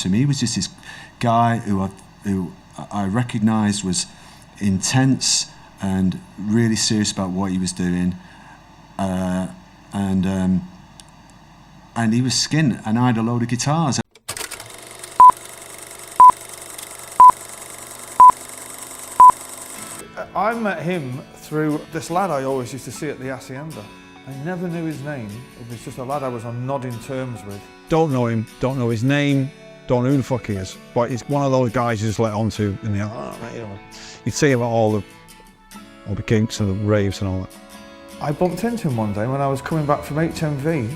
To me, he was just this guy who I recognised was intense and really serious about what he was doing, and he was skint, and I had a load of guitars. I met him through this lad I always used to see at the Hacienda. I never knew his name. It was just a lad I was on nodding terms with. Don't know him, don't know his name, don't know who the fuck he is. But he's one of those guys you just let on to in the you'd see him at all the gigs and the raves and all that. I bumped into him one day when I was coming back from HMV,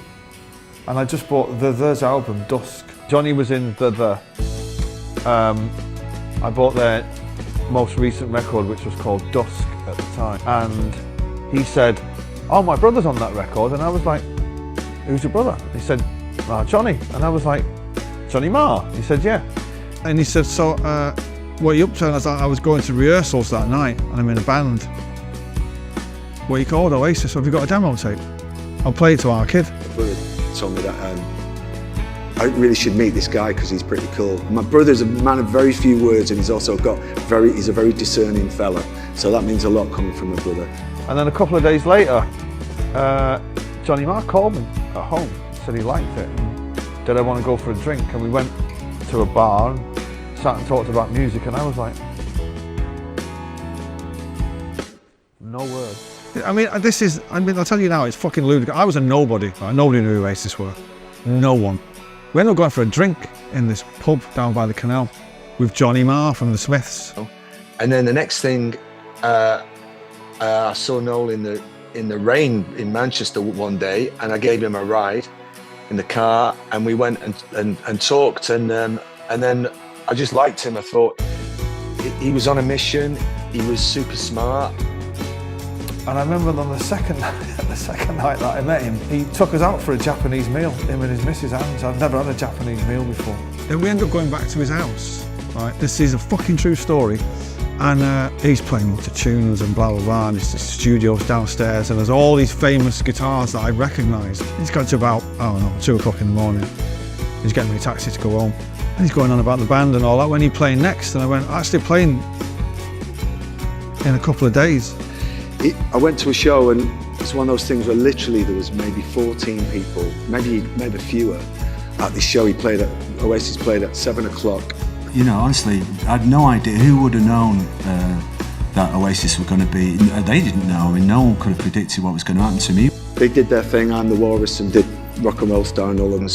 and I just bought The's album, Dusk. Johnny was in The. I bought their most recent record, which was called Dusk at the time, and he said, "Oh, my brother's on that record," and I was like, "Who's your brother?" He said, "Johnny," and I was like, "Johnny Marr?" He said, "Yeah." And he said, "So, what are you up to?" And I was like, "I was going to rehearsals that night, and I'm in a band." "What are you called?" "Oasis." "Have you got a demo tape?" "I'll play it to our kid." My brother told me that I really should meet this guy because he's pretty cool. My brother's a man of very few words, and he's also he's a very discerning fella. So that means a lot coming from my brother. And then a couple of days later, Johnny Marr called me at home, said he liked it, and did I want to go for a drink? And we went to a bar and sat and talked about music, and I was like, no word. I mean, I'll tell you now, it's fucking ludicrous. I was a nobody. Right? Nobody knew who Oasis were. No one. We ended up going for a drink in this pub down by the canal with Johnny Marr from the Smiths. And then the next thing, I saw Noel in the rain in Manchester one day, and I gave him a ride in the car, and we went and talked, and then I just liked him. I thought he was on a mission. He was super smart. And I remember on the second night that I met him, he took us out for a Japanese meal, him and his missus Hans. I've never had a Japanese meal before. Then we ended up going back to his house, right? This is a fucking true story. And he's playing lots of tunes and blah, blah, blah, and his studio's downstairs, and there's all these famous guitars that I recognised. He's got to about, 2 o'clock in the morning. He's getting me a taxi to go home. And he's going on about the band and all that. When are you playing next? And I went, actually playing in a couple of days. I went to a show, and it's one of those things where literally there was maybe 14 people, maybe fewer, at this show. Oasis played at 7 o'clock. You know, honestly, I had no idea. Who would have known that Oasis were going to be? They didn't know. I mean, no one could have predicted what was going to happen to me. They did their thing. I'm the Walrus, and did Rock and Roll Star and all of them.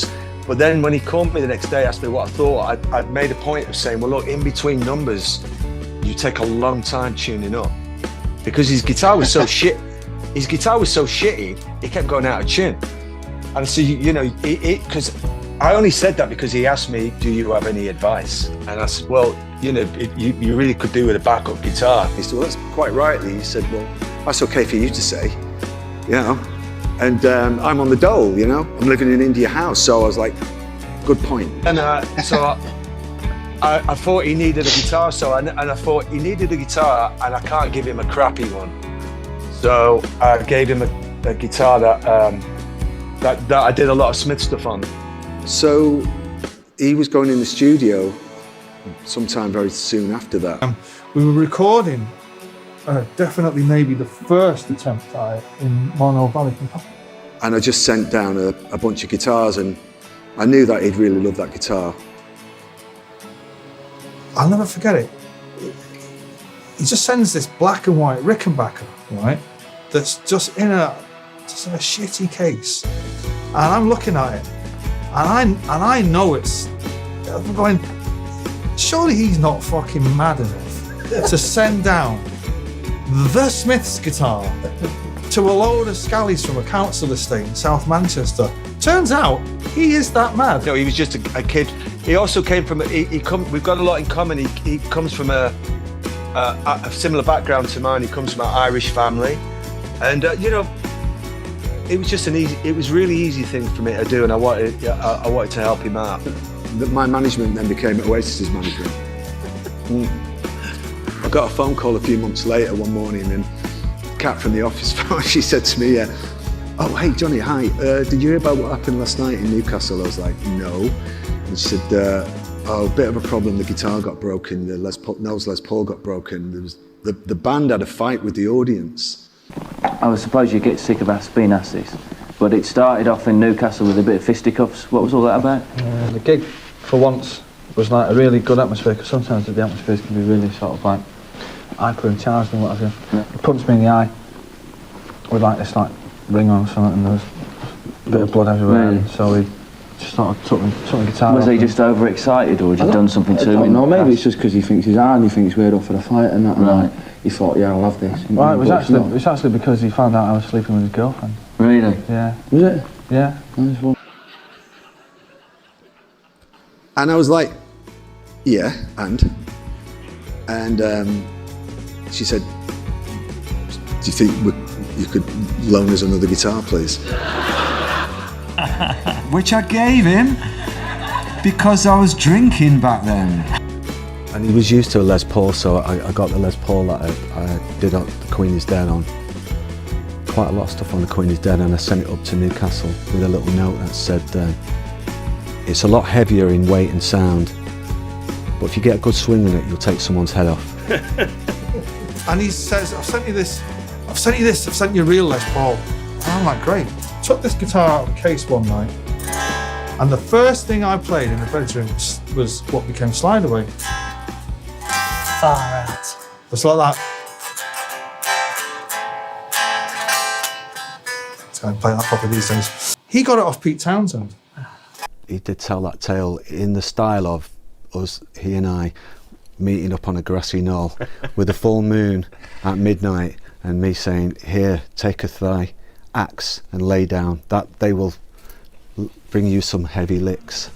But then when he called me the next day, asked me what I thought, I'd made a point of saying, well, look, in between numbers, you take a long time tuning up. Because his guitar was so shitty, he kept going out of tune. And so, because I only said that because he asked me, do you have any advice? And I said, well, you really could do with a backup guitar. He said, well, that's quite rightly. He said, well, that's okay for you to say, And I'm on the dole, I'm living in India House. So I was like, good point. And so I thought he needed a guitar, and I thought he needed a guitar, and I can't give him a crappy one. So I gave him a guitar that I did a lot of Smith stuff on. So he was going in the studio sometime very soon after that. We were recording, definitely maybe the first attempt in Mono Valley, Kentucky. And I just sent down a bunch of guitars, and I knew that he'd really love that guitar. I'll never forget it. He just sends this black and white Rickenbacker, right? That's just in a shitty case, and I'm looking at it, and I know I'm going, surely he's not fucking mad enough to send down the Smiths guitar to a load of scallies from a council estate in South Manchester. Turns out he is that mad. No, he was just a kid. He also came from we've got a lot in common. He comes from a similar background to mine. He comes from an Irish family, and it was just it was really easy thing for me to do, and I wanted to help him out. My management then became Oasis's management. I got a phone call a few months later one morning, and Kat from the office phone, she said to me, oh, hey, Johnny, hi. Did you hear about what happened last night in Newcastle? I was like, no. And she said, a bit of a problem. The guitar got broken. Noel's Les Paul got broken. There was the band had a fight with the audience. I suppose you get sick of being asked this, but it started off in Newcastle with a bit of fisticuffs. What was all that about? The gig, for once, was like a really good atmosphere, because sometimes the atmospheres can be really sort of like hyper and charged and what have you. He punched me in the eye with like this like ring on or something, and there was a bit of blood everywhere. Really? So he just sort of took the guitar Was off. he just overexcited, or had you done something to him? I don't know, maybe it's just because he thinks he's hard and he thinks we're up for the fight and that. Right. And he thought, yeah, I'll have this. Well, it was But it's not. actually because he found out I was sleeping with his girlfriend. Really? Yeah. Was it? Yeah. Nice one. And I was like, yeah, and she said, do you think you could loan us another guitar, please? Which I gave him because I was drinking back then. And he was used to a Les Paul, so I got the Les Paul that I did on The Queen Is Dead on. Quite a lot of stuff on The Queen Is Dead, and I sent it up to Newcastle with a little note that said, it's a lot heavier in weight and sound, but if you get a good swing in it, you'll take someone's head off. And he says, I've sent you a real Les Paul. And I'm like, great. Took this guitar out of the case one night, and the first thing I played in the bedroom was what became Slide Away. Far out. It's like that. It's going to play that properly these days. He got it off Pete Townsend. He did tell that tale in the style of us, he and I, meeting up on a grassy knoll with a full moon at midnight, and me saying, here, taketh thy axe and lay down, that they will bring you some heavy licks.